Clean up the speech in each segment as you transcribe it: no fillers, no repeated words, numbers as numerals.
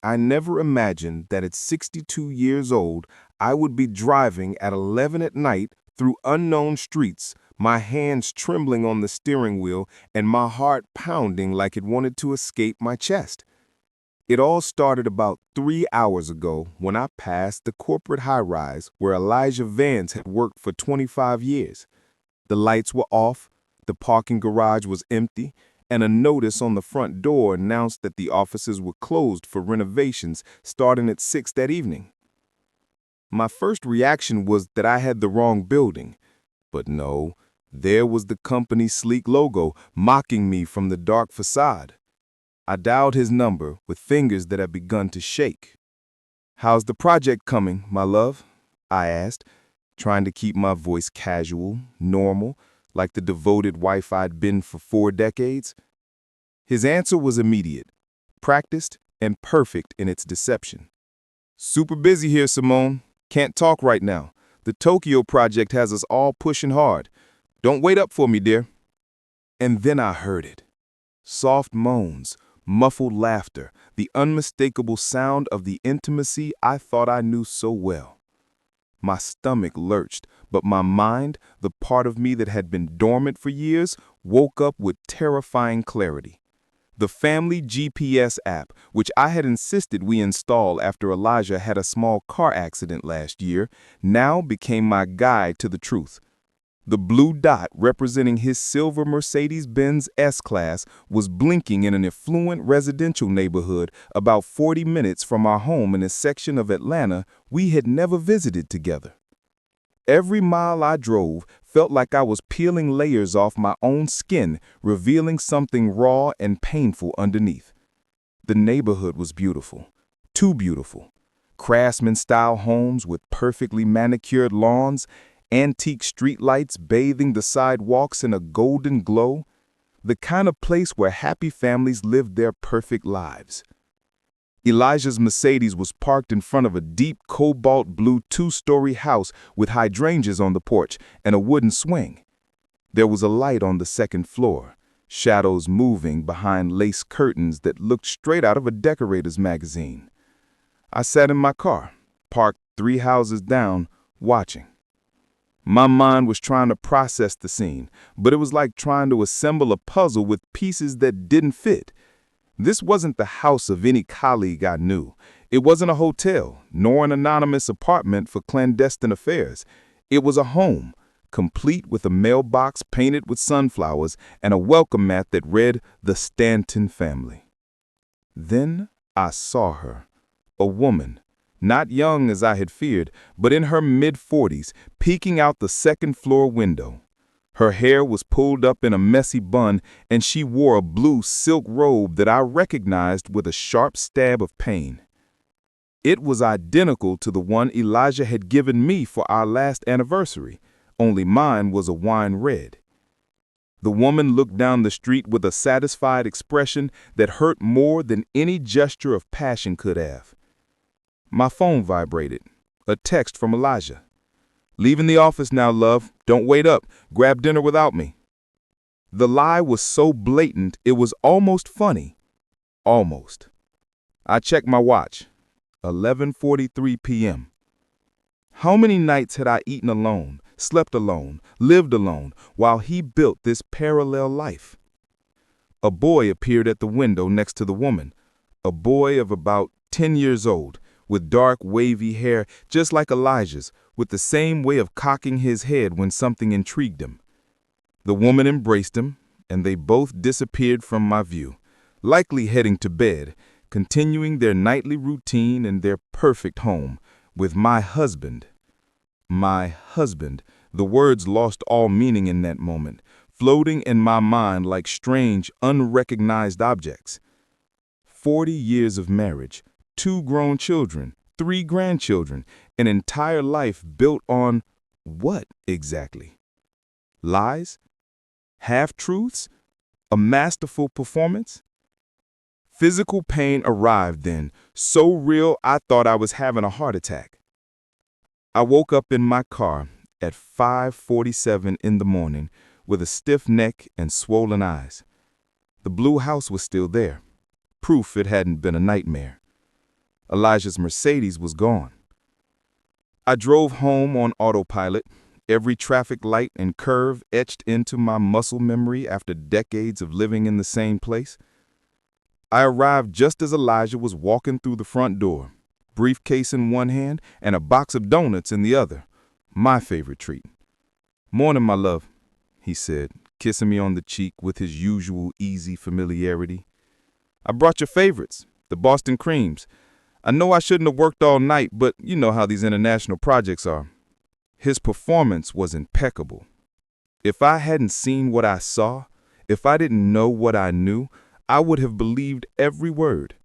I never imagined that at 62 years old, I would be driving at 11 at night through unknown streets, my hands trembling on the steering wheel and my heart pounding like it wanted to escape my chest. It all started about 3 hours ago when I passed the corporate high-rise where Elijah Vance had worked for 25 years. The lights were off, the parking garage was empty, and a notice on the front door announced that the offices were closed for renovations starting at 6 that evening. My first reaction was that I had the wrong building, but no, there was the company's sleek logo mocking me from the dark facade. I dialed his number with fingers that had begun to shake. "How's the project coming, my love?" I asked, trying to keep my voice casual, normal, like the devoted wife I'd been for 4 decades. His answer was immediate, practiced, and perfect in its deception. "Super busy here, Simone. Can't talk right now. The Tokyo project has us all pushing hard. Don't wait up for me, dear." And then I heard it. Soft moans, muffled laughter, the unmistakable sound of the intimacy I thought I knew so well. My stomach lurched, but my mind, the part of me that had been dormant for years, woke up with terrifying clarity. The family GPS app, which I had insisted we install after Elijah had a small car accident last year, now became my guide to the truth. The blue dot representing his silver Mercedes-Benz S-Class was blinking in an affluent residential neighborhood about 40 minutes from our home in a section of Atlanta we had never visited together. Every mile I drove felt like I was peeling layers off my own skin, revealing something raw and painful underneath. The neighborhood was beautiful, too beautiful. Craftsman-style homes with perfectly manicured lawns, antique streetlights bathing the sidewalks in a golden glow, the kind of place where happy families lived their perfect lives. Elijah's Mercedes was parked in front of a deep cobalt blue 2-story house with hydrangeas on the porch and a wooden swing. There was a light on the second floor, shadows moving behind lace curtains that looked straight out of a decorator's magazine. I sat in my car, parked 3 houses down, watching. My mind was trying to process the scene, but it was like trying to assemble a puzzle with pieces that didn't fit. This wasn't the house of any colleague I knew. It wasn't a hotel, nor an anonymous apartment for clandestine affairs. It was a home, complete with a mailbox painted with sunflowers and a welcome mat that read, "The Stanton Family." Then I saw her, a woman, not young as I had feared, but in her mid-40s, peeking out the second-floor window. Her hair was pulled up in a messy bun, and she wore a blue silk robe that I recognized with a sharp stab of pain. It was identical to the one Elijah had given me for our last anniversary, only mine was a wine red. The woman looked down the street with a satisfied expression that hurt more than any gesture of passion could have. My phone vibrated. A text from Elijah. "Leaving the office now, love. Don't wait up. Grab dinner without me." The lie was so blatant it was almost funny. Almost. I checked my watch. 11:43 p.m. How many nights had I eaten alone, slept alone, lived alone, while he built this parallel life? A boy appeared at the window next to the woman. A boy of about 10 years old, with dark, wavy hair just like Elijah's, with the same way of cocking his head when something intrigued him. The woman embraced him, and they both disappeared from my view, likely heading to bed, continuing their nightly routine in their perfect home, with my husband. My husband, the words lost all meaning in that moment, floating in my mind like strange, unrecognized objects. 40 years of marriage, 2 grown children, 3 grandchildren, an entire life built on what exactly? Lies? Half-truths? A masterful performance? Physical pain arrived then, so real I thought I was having a heart attack. I woke up in my car at 5:47 in the morning with a stiff neck and swollen eyes. The blue house was still there, proof it hadn't been a nightmare. Elijah's Mercedes was gone. I drove home on autopilot, every traffic light and curve etched into my muscle memory after decades of living in the same place. I arrived just as Elijah was walking through the front door, briefcase in one hand and a box of donuts in the other, my favorite treat. "Morning, my love," he said, kissing me on the cheek with his usual easy familiarity. "I brought your favorites, the Boston creams. I know I shouldn't have worked all night, but you know how these international projects are." His performance was impeccable. If I hadn't seen what I saw, if I didn't know what I knew, I would have believed every word.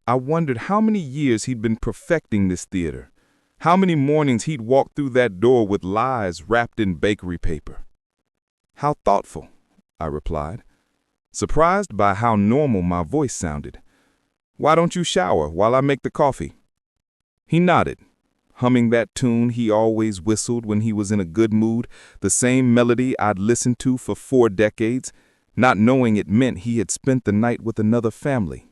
I wondered how many years he'd been perfecting this theater, how many mornings he'd walked through that door with lies wrapped in bakery paper. "How thoughtful," I replied, surprised by how normal my voice sounded. "Why don't you shower while I make the coffee?" He nodded, humming that tune he always whistled when he was in a good mood, the same melody I'd listened to for 4 decades, not knowing it meant he had spent the night with another family.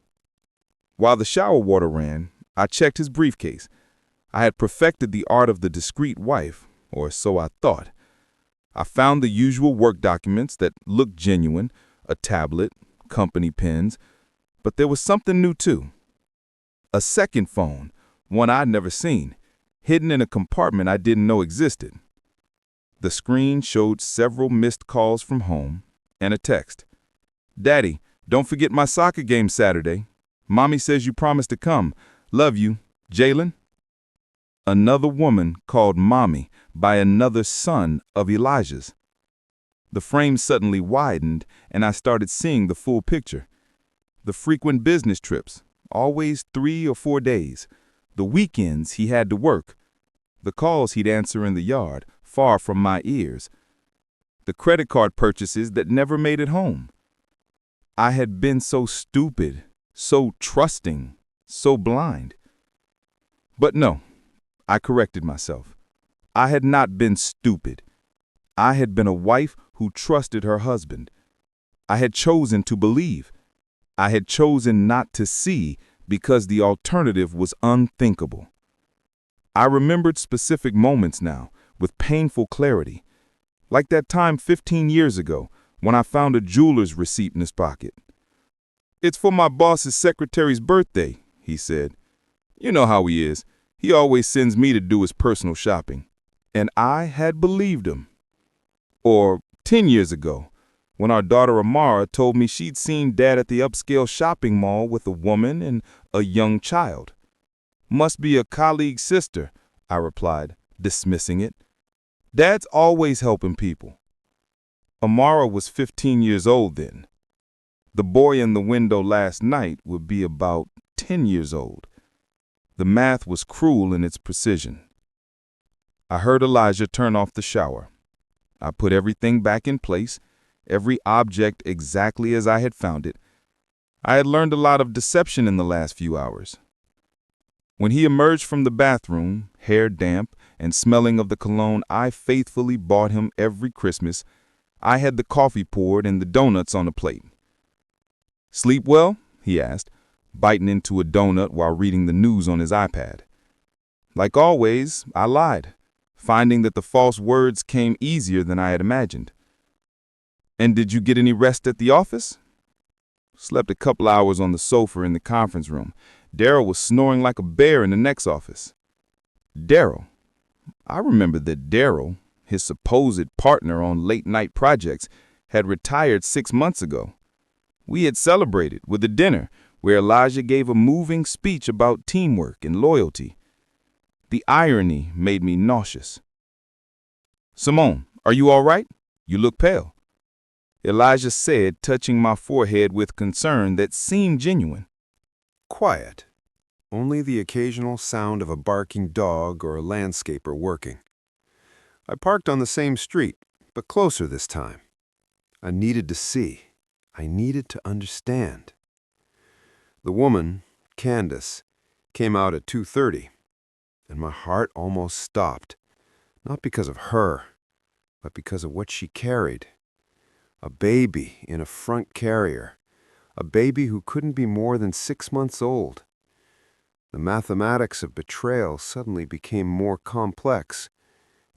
While the shower water ran, I checked his briefcase. I had perfected the art of the discreet wife, or so I thought. I found the usual work documents that looked genuine, a tablet, company pens, but there was something new too. A second phone, one I'd never seen, hidden in a compartment I didn't know existed. The screen showed several missed calls from home and a text. "Daddy, don't forget my soccer game Saturday. Mommy says you promised to come. Love you, Jalen." Another woman called Mommy by another son of Elijah's. The frame suddenly widened, and I started seeing the full picture. The frequent business trips, always 3 or 4 days. The weekends he had to work. The calls he'd answer in the yard, far from my ears. The credit card purchases that never made it home. I had been so stupid, so trusting, so blind. But no, I corrected myself. I had not been stupid. I had been a wife who trusted her husband. I had chosen to believe. I had chosen not to see because the alternative was unthinkable. I remembered specific moments now with painful clarity, like that time 15 years ago when I found a jeweler's receipt in his pocket. "It's for my boss's secretary's birthday," he said. "You know how he is. He always sends me to do his personal shopping." And I had believed him. Or 10 years ago, when our daughter Amara told me she'd seen Dad at the upscale shopping mall with a woman and a young child. "Must be a colleague's sister," I replied, dismissing it. "Dad's always helping people." Amara was 15 years old then. The boy in the window last night would be about 10 years old. The math was cruel in its precision. I heard Elijah turn off the shower. I put everything back in place, every object exactly as I had found it. I had learned a lot of deception in the last few hours. When he emerged from the bathroom, hair damp and smelling of the cologne I faithfully bought him every Christmas, I had the coffee poured and the donuts on a plate. "Sleep well?" he asked, biting into a donut while reading the news on his iPad. Like always, I lied, finding that the false words came easier than I had imagined. "And did you get any rest at the office?" "Slept a couple hours on the sofa in the conference room. Daryl was snoring like a bear in the next office." Daryl. I remembered that Daryl, his supposed partner on late-night projects, had retired 6 months ago. We had celebrated with a dinner where Elijah gave a moving speech about teamwork and loyalty. The irony made me nauseous. "Simone, are you all right? You look pale," Elijah said, touching my forehead with concern that seemed genuine. Quiet. Only the occasional sound of a barking dog or a landscaper working. I parked on the same street, but closer this time. I needed to see. I needed to understand. The woman, Candace, came out at 2:30, and my heart almost stopped, not because of her, but because of what she carried. A baby in a front carrier, a baby who couldn't be more than 6 months old. The mathematics of betrayal suddenly became more complex.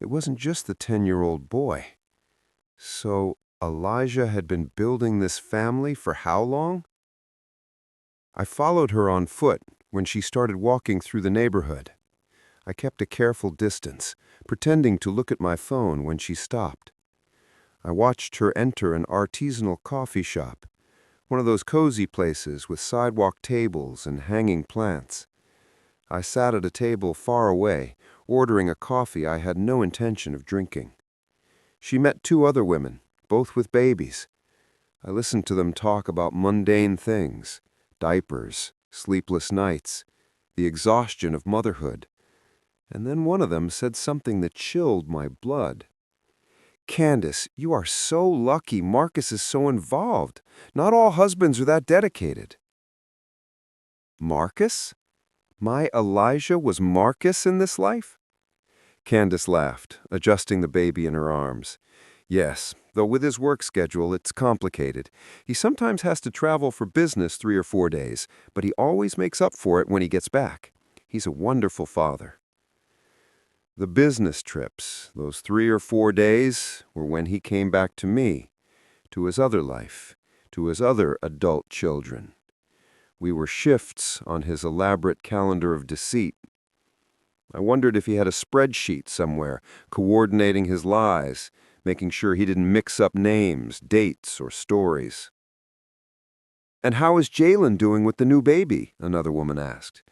It wasn't just the 10-year-old boy. So Elijah had been building this family for how long? I followed her on foot when she started walking through the neighborhood. I kept a careful distance, pretending to look at my phone when she stopped. I watched her enter an artisanal coffee shop, one of those cozy places with sidewalk tables and hanging plants. I sat at a table far away, ordering a coffee I had no intention of drinking. She met 2 other women, both with babies. I listened to them talk about mundane things, diapers, sleepless nights, the exhaustion of motherhood. And then one of them said something that chilled my blood. "Candace, you are so lucky Marcus is so involved. Not all husbands are that dedicated." Marcus? My Elijah was Marcus in this life? Candace laughed, adjusting the baby in her arms. Yes, though with his work schedule, it's complicated. He sometimes has to travel for business 3 or 4 days, but he always makes up for it when he gets back. He's a wonderful father. The business trips, those 3 or 4 days, were when he came back to me, to his other life, to his other adult children. We were shifts on his elaborate calendar of deceit. I wondered if he had a spreadsheet somewhere, coordinating his lies, making sure he didn't mix up names, dates, or stories. "And how is Jalen doing with the new baby?" another woman asked.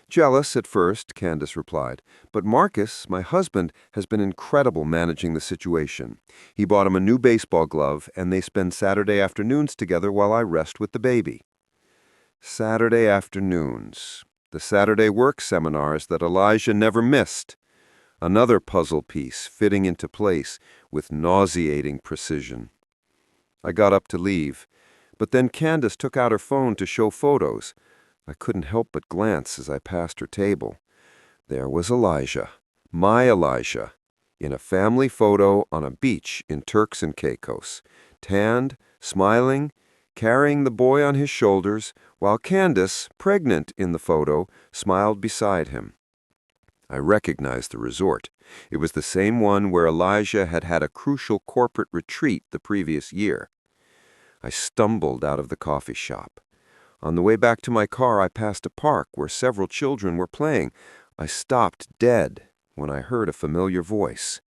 "Jealous at first," Candace replied, "but Marcus, my husband, has been incredible managing the situation. He bought him a new baseball glove, and they spend Saturday afternoons together while I rest with the baby." Saturday afternoons. The Saturday work seminars that Elijah never missed. Another puzzle piece fitting into place with nauseating precision. I got up to leave, but then Candace took out her phone to show photos. I couldn't help but glance as I passed her table. There was Elijah, my Elijah, in a family photo on a beach in Turks and Caicos, tanned, smiling, carrying the boy on his shoulders, while Candace, pregnant in the photo, smiled beside him. I recognized the resort. It was the same one where Elijah had had a crucial corporate retreat the previous year. I stumbled out of the coffee shop. On the way back to my car, I passed a park where several children were playing. I stopped dead when I heard a familiar voice.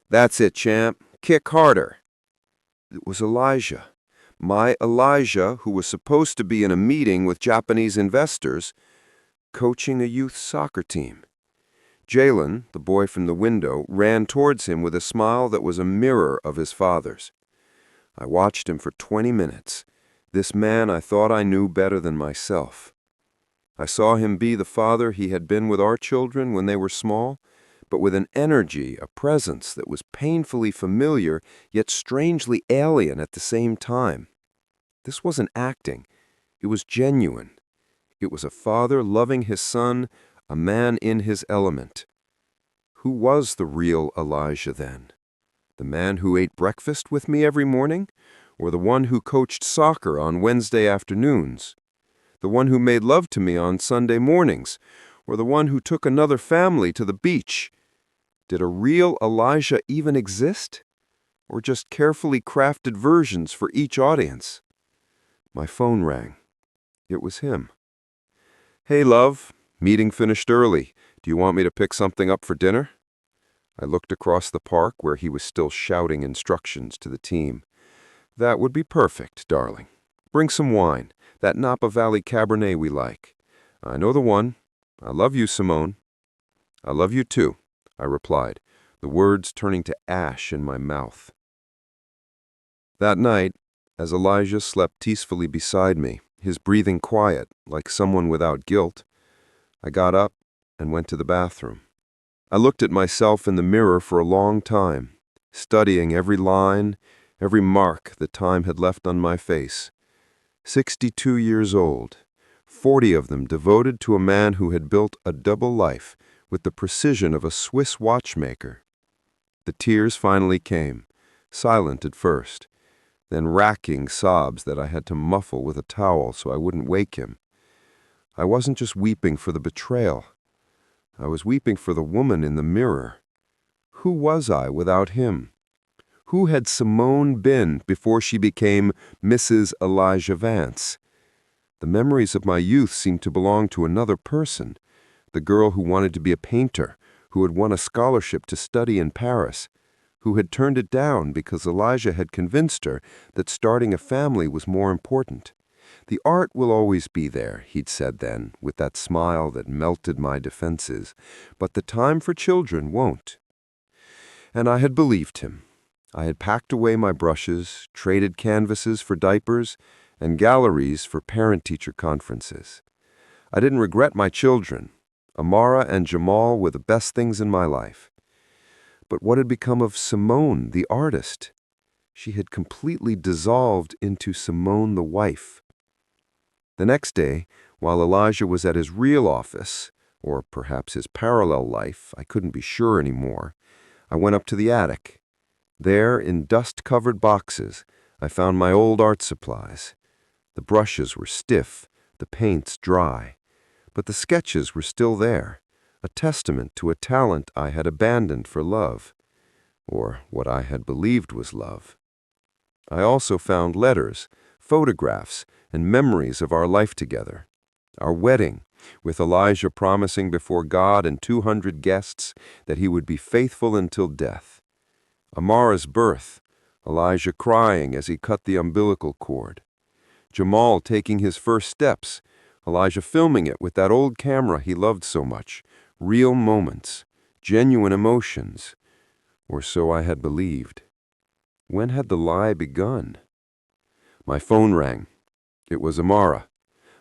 "That's it, champ. Kick harder." It was Elijah. My Elijah, who was supposed to be in a meeting with Japanese investors, coaching a youth soccer team. Jalen, the boy from the window, ran towards him with a smile that was a mirror of his father's. I watched him for 20 minutes. This man I thought I knew better than myself. I saw him be the father he had been with our children when they were small, but with an energy, a presence that was painfully familiar, yet strangely alien at the same time. This wasn't acting. It was genuine. It was a father loving his son, a man in his element. Who was the real Elijah then? The man who ate breakfast with me every morning? Or the one who coached soccer on Wednesday afternoons? The one who made love to me on Sunday mornings? Or the one who took another family to the beach? Did a real Elijah even exist? Or just carefully crafted versions for each audience? My phone rang. It was him. "Hey, love. Meeting finished early. Do you want me to pick something up for dinner?" I looked across the park where he was still shouting instructions to the team. "That would be perfect, darling. Bring some wine, that Napa Valley Cabernet we like. I know the one. I love you, Simone." "I love you too," I replied, the words turning to ash in my mouth. That night, as Elijah slept peacefully beside me, his breathing quiet, like someone without guilt, I got up and went to the bathroom. I looked at myself in the mirror for a long time, studying every line, every mark that time had left on my face. 62 years old, 40 of them devoted to a man who had built a double life with the precision of a Swiss watchmaker. The tears finally came, silent at first, then racking sobs that I had to muffle with a towel so I wouldn't wake him. I wasn't just weeping for the betrayal. I was weeping for the woman in the mirror. Who was I without him? Who had Simone been before she became Mrs. Elijah Vance? The memories of my youth seemed to belong to another person, the girl who wanted to be a painter, who had won a scholarship to study in Paris, who had turned it down because Elijah had convinced her that starting a family was more important. The art will always be there, he'd said then, with that smile that melted my defenses, but the time for children won't. And I had believed him. I had packed away my brushes, traded canvases for diapers, and galleries for parent-teacher conferences. I didn't regret my children. Amara and Jamal were the best things in my life. But what had become of Simone, the artist? She had completely dissolved into Simone the wife. The next day, while Elijah was at his real office, or perhaps his parallel life, I couldn't be sure anymore, I went up to the attic. There, in dust-covered boxes, I found my old art supplies. The brushes were stiff, the paints dry, but the sketches were still there, a testament to a talent I had abandoned for love, or what I had believed was love. I also found letters, photographs, and memories of our life together. Our wedding, with Elijah promising before God and 200 guests that he would be faithful until death. Amara's birth, Elijah crying as he cut the umbilical cord. Jamal taking his first steps, Elijah filming it with that old camera he loved so much. Real moments, genuine emotions, or so I had believed. When had the lie begun? My phone rang. It was Amara.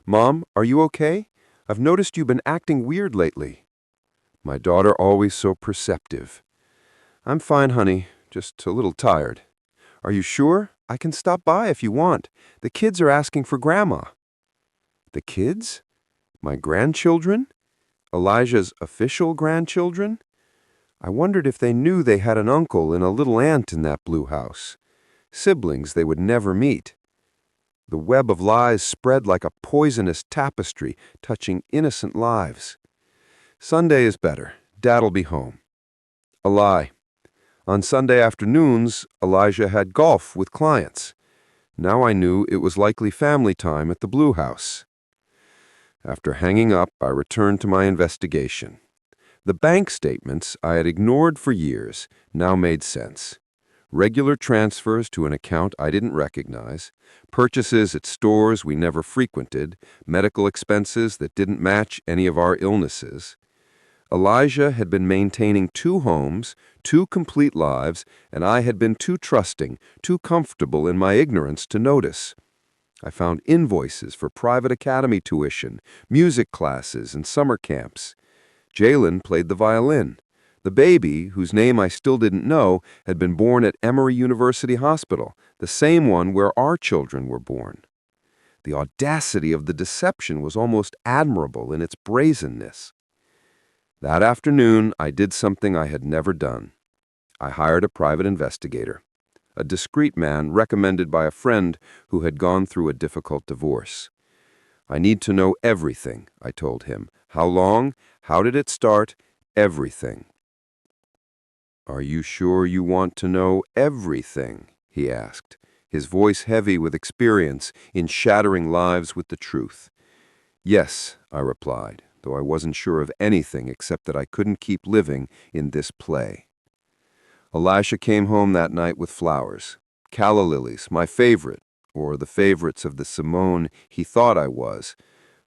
"Mom, are you okay? I've noticed you've been acting weird lately." My daughter always so perceptive. "I'm fine, honey, just a little tired." "Are you sure? I can stop by if you want. The kids are asking for Grandma." The kids? My grandchildren? Elijah's official grandchildren? I wondered if they knew they had an uncle and a little aunt in that blue house. Siblings they would never meet. The web of lies spread like a poisonous tapestry, touching innocent lives. Sunday is better. Dad'll be home. A lie. On Sunday afternoons, Elijah had golf with clients. Now I knew it was likely family time at the Blue House. After hanging up, I returned to my investigation. The bank statements I had ignored for years now made sense. Regular transfers to an account I didn't recognize, purchases at stores we never frequented, medical expenses that didn't match any of our illnesses. Elijah had been maintaining 2 homes, 2 complete lives, and I had been too trusting, too comfortable in my ignorance to notice. I found invoices for private academy tuition, music classes, and summer camps. Jalen played the violin. The baby, whose name I still didn't know, had been born at Emory University Hospital, the same one where our children were born. The audacity of the deception was almost admirable in its brazenness. That afternoon, I did something I had never done. I hired a private investigator, a discreet man recommended by a friend who had gone through a difficult divorce. "I need to know everything," I told him. "How long? How did it start? Everything." "Are you sure you want to know everything?" he asked, his voice heavy with experience in shattering lives with the truth. "Yes," I replied, though I wasn't sure of anything except that I couldn't keep living in this play. Elisha came home that night with flowers. Calla lilies, my favorite, or the favorites of the Simone he thought I was.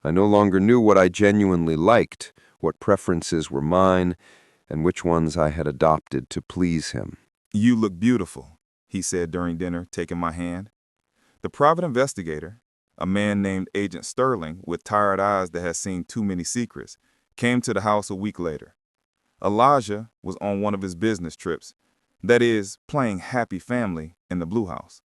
I no longer knew what I genuinely liked, what preferences were mine, and which ones I had adopted to please him. "You look beautiful," he said during dinner, taking my hand. The private investigator, a man named Agent Sterling with tired eyes that had seen too many secrets, came to the house a week later. Elijah was on one of his business trips, that is, playing happy family in the Blue House.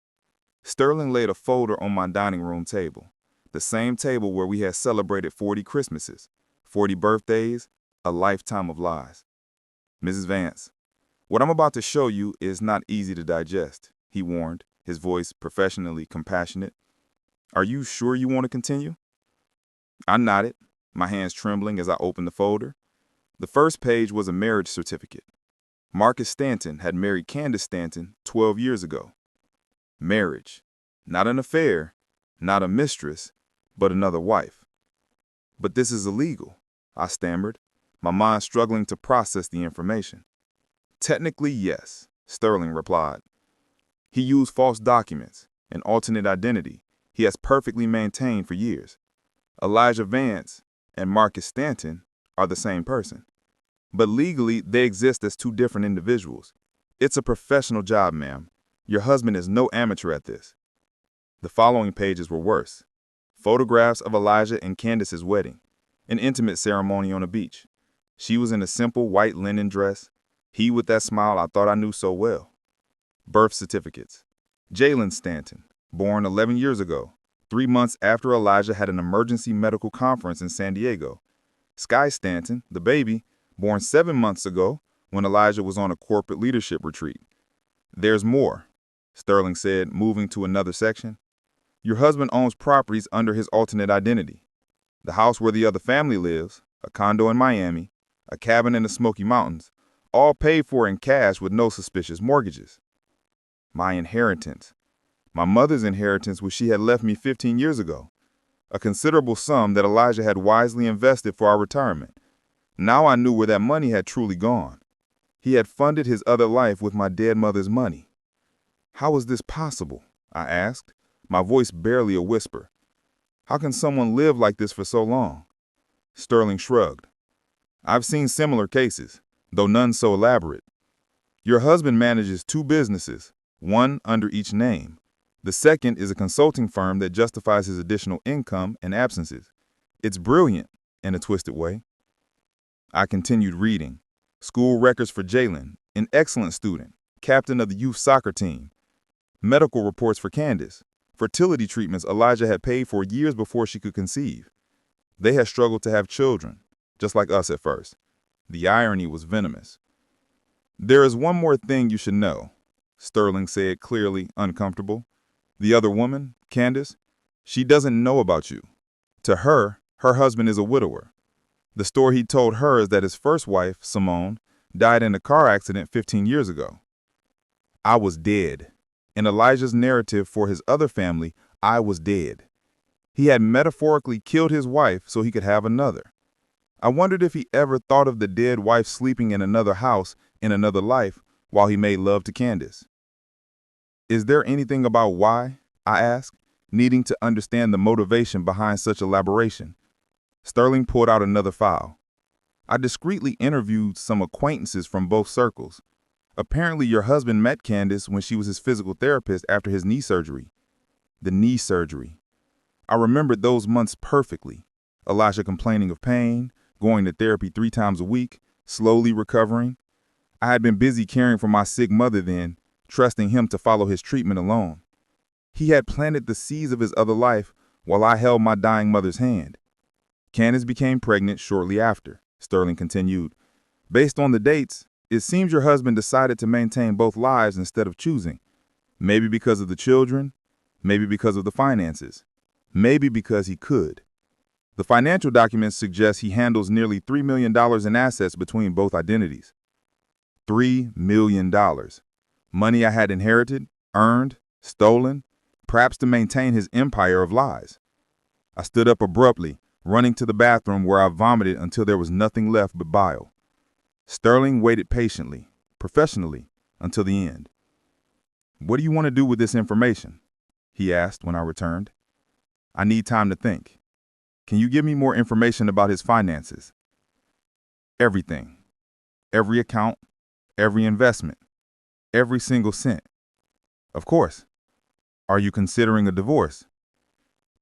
Sterling laid a folder on my dining room table, the same table where we had celebrated 40 Christmases, 40 birthdays, a lifetime of lies. "Mrs. Vance, what I'm about to show you is not easy to digest," he warned, his voice professionally compassionate. "Are you sure you want to continue?" I nodded, my hands trembling as I opened the folder. The first page was a marriage certificate. Marcus Stanton had married Candace Stanton 12 years ago. Marriage. Not an affair, not a mistress, but another wife. But this is illegal, I stammered, my mind struggling to process the information. Technically, yes, Sterling replied. He used false documents, an alternate identity he has perfectly maintained for years. Elijah Vance and Marcus Stanton are the same person. But legally, they exist as two different individuals. It's a professional job, ma'am. Your husband is no amateur at this. The following pages were worse. Photographs of Elijah and Candace's wedding, an intimate ceremony on a beach. She was in a simple white linen dress, he with that smile I thought I knew so well. Birth certificates. Jalen Stanton, born 11 years ago, 3 months after Elijah had an emergency medical conference in San Diego. Sky Stanton, the baby, born 7 months ago when Elijah was on a corporate leadership retreat. There's more, Sterling said, moving to another section. Your husband owns properties under his alternate identity. The house where the other family lives, a condo in Miami, a cabin in the Smoky Mountains, all paid for in cash with no suspicious mortgages. My inheritance. My mother's inheritance, which she had left me 15 years ago. A considerable sum that Elijah had wisely invested for our retirement. Now I knew where that money had truly gone. He had funded his other life with my dead mother's money. How is this possible? I asked, my voice barely a whisper. How can someone live like this for so long? Sterling shrugged. I've seen similar cases, though none so elaborate. Your husband manages 2 businesses, one under each name. The second is a consulting firm that justifies his additional income and absences. It's brilliant, in a twisted way. I continued reading. School records for Jalen, an excellent student, captain of the youth soccer team. Medical reports for Candace, fertility treatments Elijah had paid for years before she could conceive. They had struggled to have children, just like us at first. The irony was venomous. There is one more thing you should know, Sterling said, clearly uncomfortable. The other woman, Candace, she doesn't know about you. To her, her husband is a widower. The story he told her is that his first wife, Simone, died in a car accident 15 years ago. I was dead. In Elijah's narrative for his other family, I was dead. He had metaphorically killed his wife so he could have another. I wondered if he ever thought of the dead wife sleeping in another house in another life while he made love to Candace. Is there anything about why? I asked, needing to understand the motivation behind such elaboration. Sterling pulled out another file. I discreetly interviewed some acquaintances from both circles. Apparently your husband met Candace when she was his physical therapist after his knee surgery. The knee surgery. I remembered those months perfectly. Elijah complaining of pain, going to therapy 3 times a week, slowly recovering. I had been busy caring for my sick mother then, trusting him to follow his treatment alone. He had planted the seeds of his other life while I held my dying mother's hand. Candace became pregnant shortly after, Sterling continued. Based on the dates, it seems your husband decided to maintain both lives instead of choosing. Maybe because of the children, maybe because of the finances, maybe because he could. The financial documents suggest he handles nearly $3 million in assets between both identities. $3 million. Money I had inherited, earned, stolen, perhaps to maintain his empire of lies. I stood up abruptly, running to the bathroom where I vomited until there was nothing left but bile. Sterling waited patiently, professionally, until the end. What do you want to do with this information? He asked when I returned. I need time to think. Can you give me more information about his finances? Everything. Every account, every investment, every single cent. Of course. Are you considering a divorce?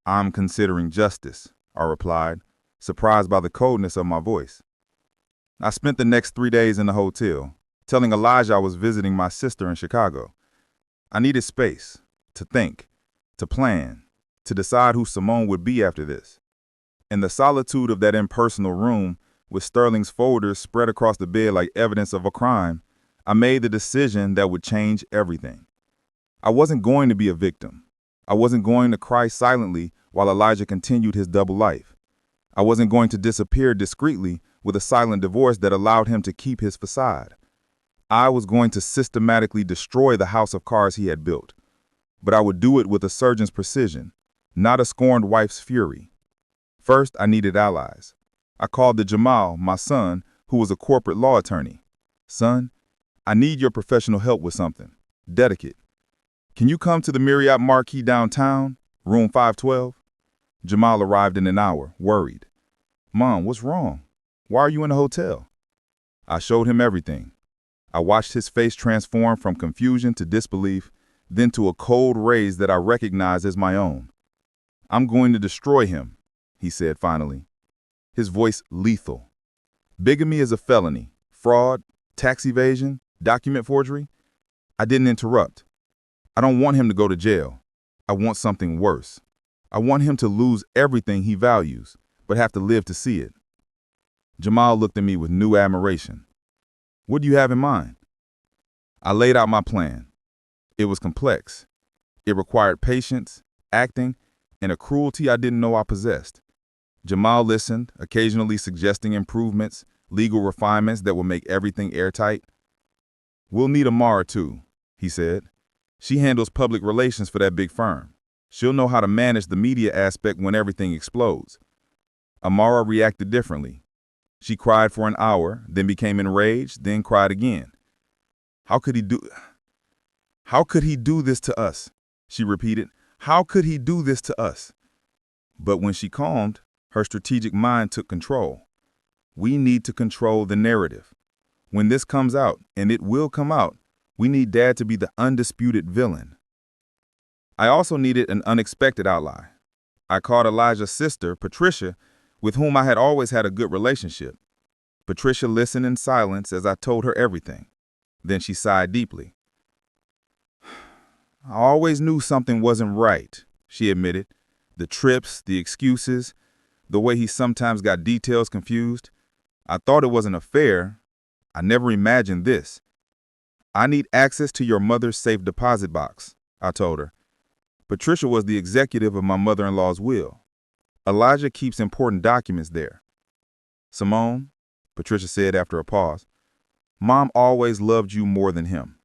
I'm considering justice, I replied, surprised by the coldness of my voice. I spent the next 3 days in the hotel, telling Elijah I was visiting my sister in Chicago. I needed space, to think, to plan, to decide who Simone would be after this. In the solitude of that impersonal room, with Sterling's folders spread across the bed like evidence of a crime, I made the decision that would change everything. I wasn't going to be a victim. I wasn't going to cry silently while Elijah continued his double life. I wasn't going to disappear discreetly with a silent divorce that allowed him to keep his facade. I was going to systematically destroy the house of cards he had built, but I would do it with a surgeon's precision, not a scorned wife's fury. First, I needed allies. I called the Jamal, my son, who was a corporate law attorney. Son, I need your professional help with something. Dedicate. Can you come to the Marriott Marquis downtown, room 512? Jamal arrived in an hour, worried. Mom, what's wrong? Why are you in a hotel? I showed him everything. I watched his face transform from confusion to disbelief, then to a cold raise that I recognized as my own. I'm going to destroy him, he said finally, his voice lethal. Bigamy is a felony. Fraud, tax evasion, document forgery. I didn't interrupt. I don't want him to go to jail. I want something worse. I want him to lose everything he values, but have to live to see it. Jamal looked at me with new admiration. What do you have in mind? I laid out my plan. It was complex. It required patience, acting, and a cruelty I didn't know I possessed. Jamal listened, occasionally suggesting improvements, legal refinements that would make everything airtight. We'll need Amara too, he said. She handles public relations for that big firm. She'll know how to manage the media aspect when everything explodes. Amara reacted differently. She cried for an hour, then became enraged, then cried again. How could he do this to us? She repeated. How could he do this to us? But when she calmed, her strategic mind took control. We need to control the narrative. When this comes out, and it will come out, we need Dad to be the undisputed villain. I also needed an unexpected ally. I called Elijah's sister, Patricia, with whom I had always had a good relationship. Patricia listened in silence as I told her everything. Then she sighed deeply. I always knew something wasn't right, she admitted. The trips, the excuses, the way he sometimes got details confused. I thought it was an affair. I never imagined this. I need access to your mother's safe deposit box, I told her. Patricia was the executive of my mother-in-law's will. Elijah keeps important documents there. Simone, Patricia said after a pause, Mom always loved you more than him.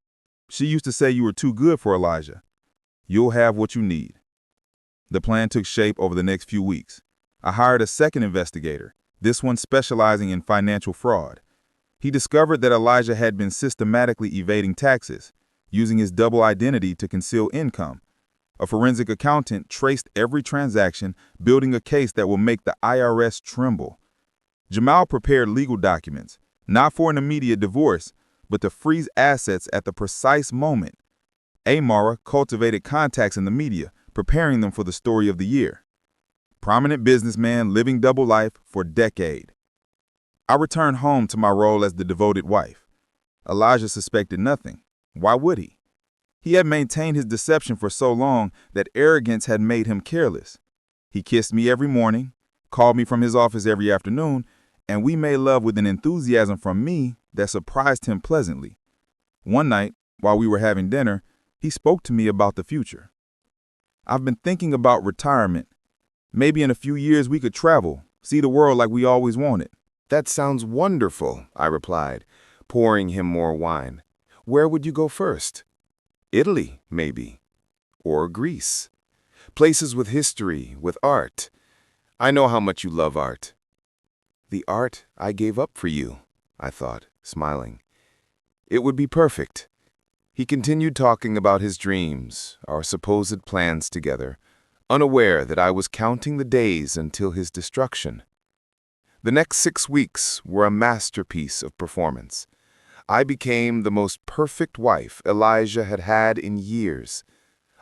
She used to say you were too good for Elijah. You'll have what you need. The plan took shape over the next few weeks. I hired a second investigator, this one specializing in financial fraud. He discovered that Elijah had been systematically evading taxes, using his double identity to conceal income. A forensic accountant traced every transaction, building a case that will make the IRS tremble. Jamal prepared legal documents, not for an immediate divorce, but to freeze assets at the precise moment. Amara cultivated contacts in the media, preparing them for the story of the year. Prominent businessman living double life for a decade. I returned home to my role as the devoted wife. Elijah suspected nothing. Why would he? He had maintained his deception for so long that arrogance had made him careless. He kissed me every morning, called me from his office every afternoon, and we made love with an enthusiasm from me that surprised him pleasantly. One night, while we were having dinner, he spoke to me about the future. I've been thinking about retirement. Maybe in a few years we could travel, see the world like we always wanted. That sounds wonderful, I replied, pouring him more wine. Where would you go first? Italy, maybe. Or Greece. Places with history, with art. I know how much you love art. The art I gave up for you, I thought, smiling. It would be perfect. He continued talking about his dreams, our supposed plans together, unaware that I was counting the days until his destruction. The next 6 weeks were a masterpiece of performance. I became the most perfect wife Elijah had had in years.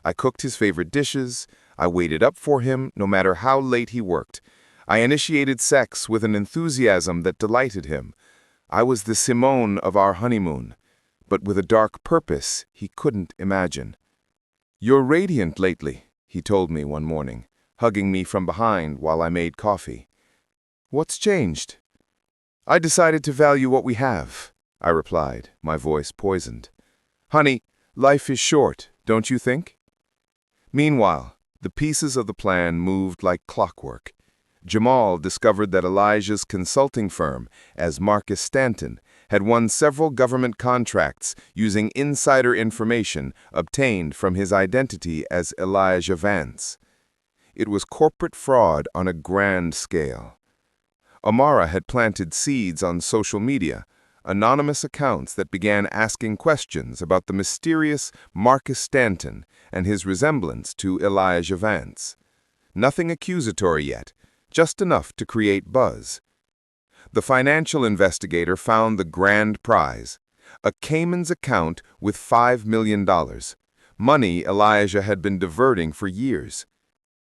I cooked his favorite dishes. I waited up for him no matter how late he worked. I initiated sex with an enthusiasm that delighted him. I was the Simone of our honeymoon, but with a dark purpose he couldn't imagine. You're radiant lately, he told me one morning, hugging me from behind while I made coffee. What's changed? I decided to value what we have, I replied, my voice poisoned. Honey, life is short, don't you think? Meanwhile, the pieces of the plan moved like clockwork. Jamal discovered that Elijah's consulting firm, as Marcus Stanton, had won several government contracts using insider information obtained from his identity as Elijah Vance. It was corporate fraud on a grand scale. Amara had planted seeds on social media, anonymous accounts that began asking questions about the mysterious Marcus Stanton and his resemblance to Elijah Vance. Nothing accusatory yet, just enough to create buzz. The financial investigator found the grand prize, a Cayman's account with $5 million, money Elijah had been diverting for years.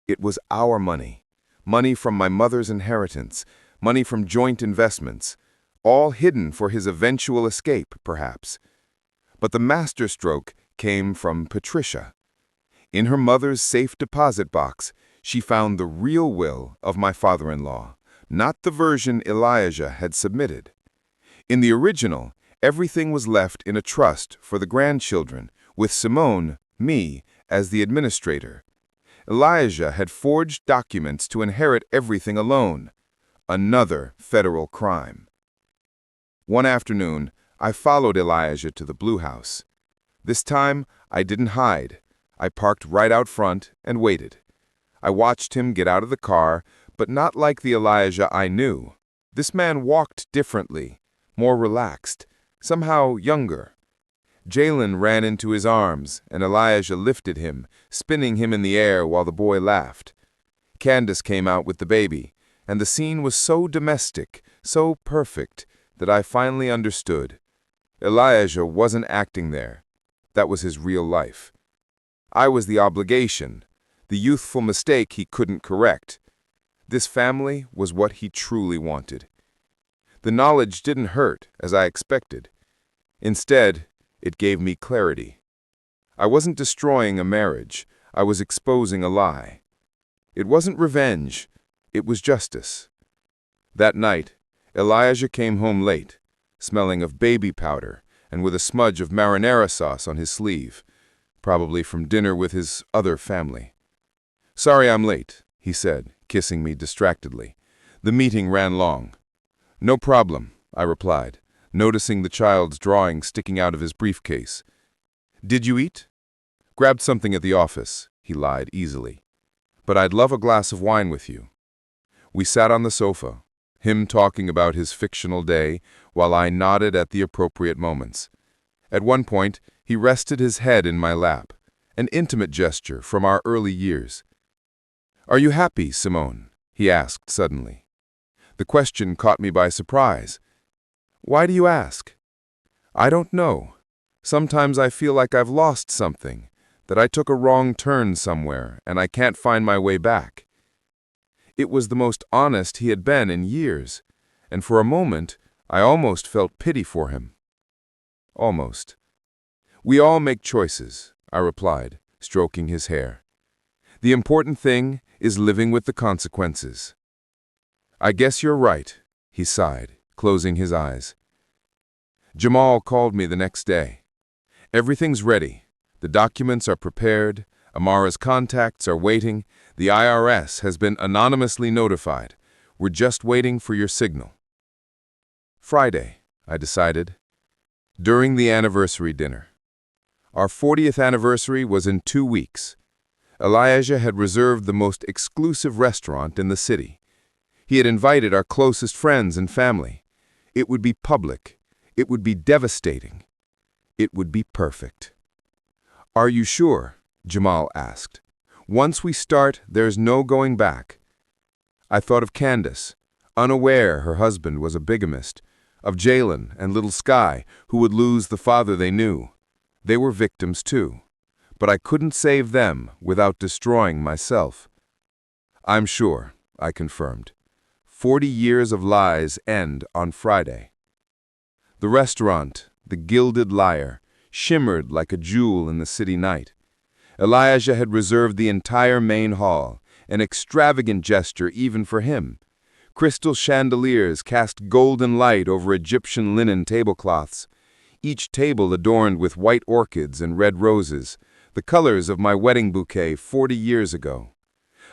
It was our money, money from my mother's inheritance, money from joint investments, all hidden for his eventual escape, perhaps. But the masterstroke came from Patricia. In her mother's safe deposit box, she found the real will of my father-in-law, not the version Elijah had submitted. In the original, everything was left in a trust for the grandchildren, with Simone, me, as the administrator. Elijah had forged documents to inherit everything alone. Another federal crime. One afternoon, I followed Elijah to the Blue House. This time, I didn't hide. I parked right out front and waited. I watched him get out of the car, but not like the Elijah I knew. This man walked differently, more relaxed, somehow younger. Jalen ran into his arms, and Elijah lifted him, spinning him in the air while the boy laughed. Candace came out with the baby, and the scene was so domestic, so perfect, that I finally understood. Elijah wasn't acting there. That was his real life. I was the obligation, the youthful mistake he couldn't correct. This family was what he truly wanted. The knowledge didn't hurt, as I expected. Instead, it gave me clarity. I wasn't destroying a marriage. I was exposing a lie. It wasn't revenge. It was justice. That night, Elijah came home late, smelling of baby powder and with a smudge of marinara sauce on his sleeve, probably from dinner with his other family. "Sorry I'm late," he said, kissing me distractedly. "The meeting ran long." "No problem," I replied, noticing the child's drawing sticking out of his briefcase. "Did you eat?" "Grabbed something at the office," he lied easily. "But I'd love a glass of wine with you." We sat on the sofa, him talking about his fictional day, while I nodded at the appropriate moments. At one point, he rested his head in my lap, an intimate gesture from our early years. "Are you happy, Simone?" he asked suddenly. The question caught me by surprise. "Why do you ask?" "I don't know. Sometimes I feel like I've lost something, that I took a wrong turn somewhere and I can't find my way back." It was the most honest he had been in years, and for a moment I almost felt pity for him. Almost. "We all make choices," I replied, stroking his hair. "The important thing is living with the consequences." "I guess you're right," he sighed, closing his eyes. Jamal called me the next day. "Everything's ready. The documents are prepared. Amara's contacts are waiting. The IRS has been anonymously notified. We're just waiting for your signal." Friday, I decided. During the anniversary dinner. Our 40th anniversary was in 2 weeks. Elijah had reserved the most exclusive restaurant in the city. He had invited our closest friends and family. It would be public. It would be devastating. It would be perfect. "Are you sure?" Jamal asked. "Once we start, there's no going back." I thought of Candace, unaware her husband was a bigamist, of Jalen and little Sky, who would lose the father they knew. They were victims too. But I couldn't save them without destroying myself. "I'm sure," I confirmed. 40 years of lies end on Friday. The restaurant, the Gilded Lyre, shimmered like a jewel in the city night. Elijah had reserved the entire main hall, an extravagant gesture even for him. Crystal chandeliers cast golden light over Egyptian linen tablecloths, each table adorned with white orchids and red roses, the colors of my wedding bouquet 40 years ago.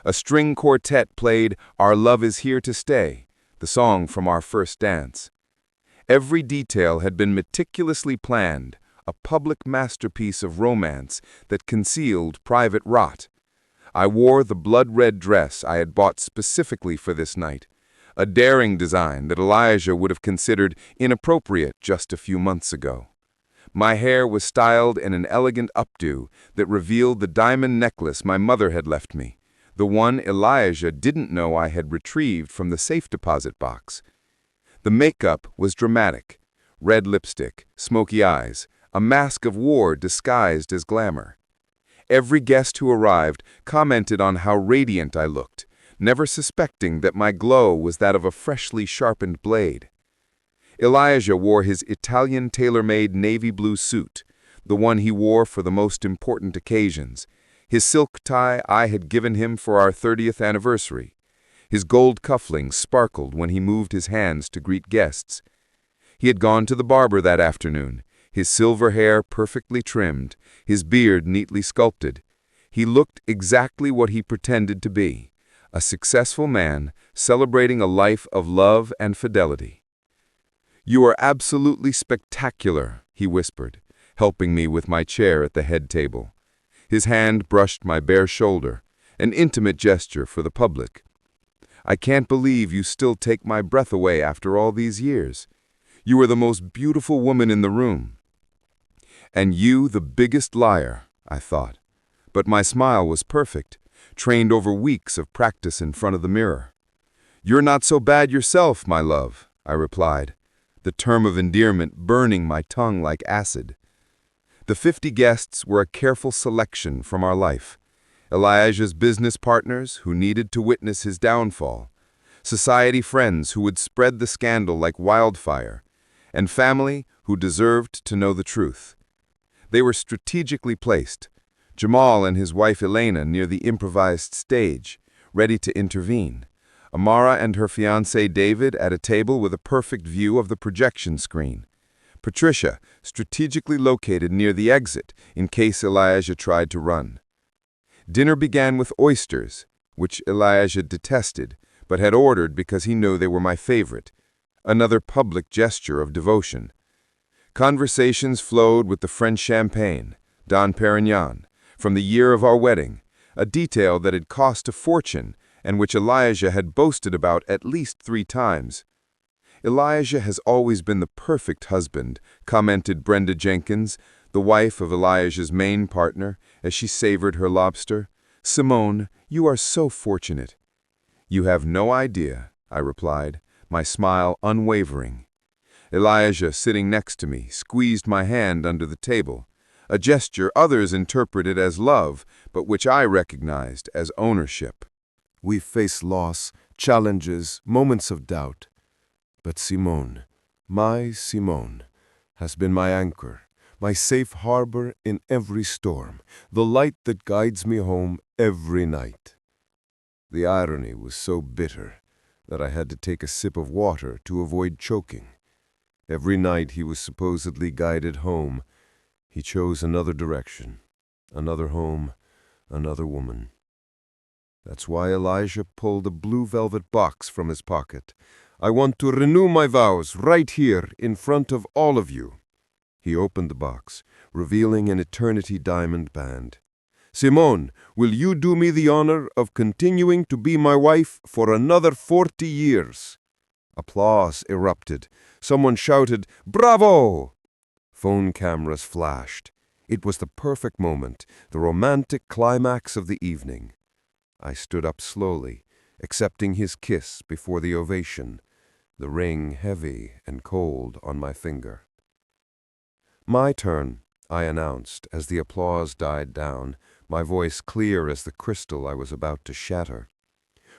A string quartet played Our Love Is Here to Stay, the song from our first dance. Every detail had been meticulously planned, a public masterpiece of romance that concealed private rot. I wore the blood-red dress I had bought specifically for this night, a daring design that Elijah would have considered inappropriate just a few months ago. My hair was styled in an elegant updo that revealed the diamond necklace my mother had left me, the one Elijah didn't know I had retrieved from the safe deposit box. The makeup was dramatic. Red lipstick, smoky eyes, a mask of war disguised as glamour. Every guest who arrived commented on how radiant I looked, never suspecting that my glow was that of a freshly sharpened blade. Elijah wore his Italian tailor-made navy blue suit, the one he wore for the most important occasions, his silk tie I had given him for our 30th anniversary. His gold cufflinks sparkled when he moved his hands to greet guests. He had gone to the barber that afternoon, his silver hair perfectly trimmed, his beard neatly sculpted. He looked exactly what he pretended to be, a successful man celebrating a life of love and fidelity. "You are absolutely spectacular," he whispered, helping me with my chair at the head table. His hand brushed my bare shoulder, an intimate gesture for the public. "I can't believe you still take my breath away after all these years. You are the most beautiful woman in the room." "And you the biggest liar," I thought. But my smile was perfect, trained over weeks of practice in front of the mirror. "You're not so bad yourself, my love," I replied, the term of endearment burning my tongue like acid. The 50 guests were a careful selection from our life. Elijah's business partners who needed to witness his downfall, society friends who would spread the scandal like wildfire, and family who deserved to know the truth. They were strategically placed, Jamal and his wife Elena near the improvised stage, ready to intervene. Amara and her fiancé David at a table with a perfect view of the projection screen. Patricia, strategically located near the exit in case Elijah tried to run. Dinner began with oysters, which Elijah detested, but had ordered because he knew they were my favorite, another public gesture of devotion. Conversations flowed with the French champagne, Dom Perignon, from the year of our wedding, a detail that had cost a fortune and which Elijah had boasted about at least 3 times. "Elijah has always been the perfect husband," commented Brenda Jenkins, the wife of Elijah's main partner, as she savored her lobster. "Simone, you are so fortunate." "You have no idea," I replied, my smile unwavering. Elijah, sitting next to me, squeezed my hand under the table, a gesture others interpreted as love, but which I recognized as ownership. We face loss, challenges, moments of doubt. But Simone, my Simone, has been my anchor, my safe harbor in every storm, the light that guides me home every night. The irony was so bitter that I had to take a sip of water to avoid choking. Every night he was supposedly guided home, he chose another direction, another home, another woman. That's why Elijah pulled a blue velvet box from his pocket. "I want to renew my vows right here in front of all of you." He opened the box, revealing an eternity diamond band. "Simone, will you do me the honor of continuing to be my wife for another 40 years? Applause erupted. Someone shouted, "Bravo!" Phone cameras flashed. It was the perfect moment, the romantic climax of the evening. I stood up slowly, accepting his kiss before the ovation, the ring heavy and cold on my finger. "My turn," I announced as the applause died down, my voice clear as the crystal I was about to shatter.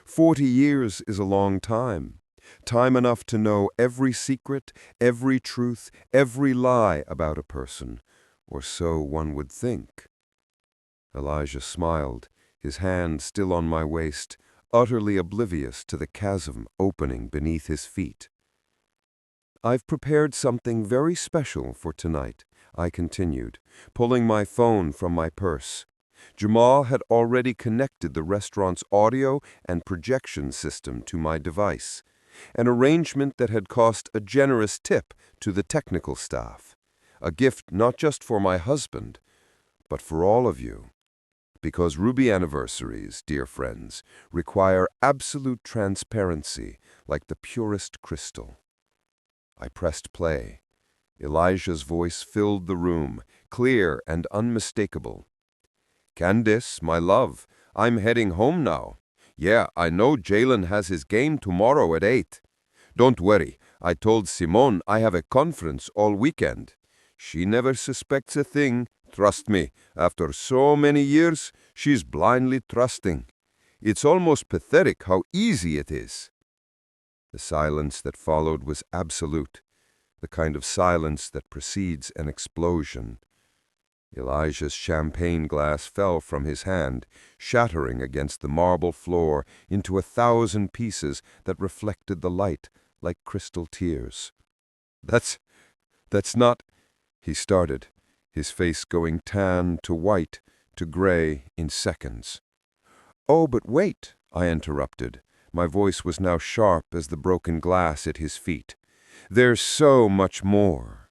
40 years is a long time. Time enough to know every secret, every truth, every lie about a person, or so one would think. Elijah smiled, his hand still on my waist, utterly oblivious to the chasm opening beneath his feet. "I've prepared something very special for tonight," I continued, pulling my phone from my purse. Jamal had already connected the restaurant's audio and projection system to my device, an arrangement that had cost a generous tip to the technical staff, a gift not just for my husband, but for all of you. Because Ruby anniversaries, dear friends, require absolute transparency like the purest crystal. I pressed play. Elijah's voice filled the room, clear and unmistakable. "Candace, my love, I'm heading home now. Yeah, I know Jalen has his game tomorrow at 8. Don't worry, I told Simone I have a conference all weekend. She never suspects a thing. Trust me, after so many years, she's blindly trusting. It's almost pathetic how easy it is." The silence that followed was absolute, the kind of silence that precedes an explosion. Elijah's champagne glass fell from his hand, shattering against the marble floor into 1,000 pieces that reflected the light like crystal tears. That's not," he started, his face going tan to white to gray in seconds. "Oh, but wait," I interrupted. My voice was now sharp as the broken glass at his feet. "There's so much more."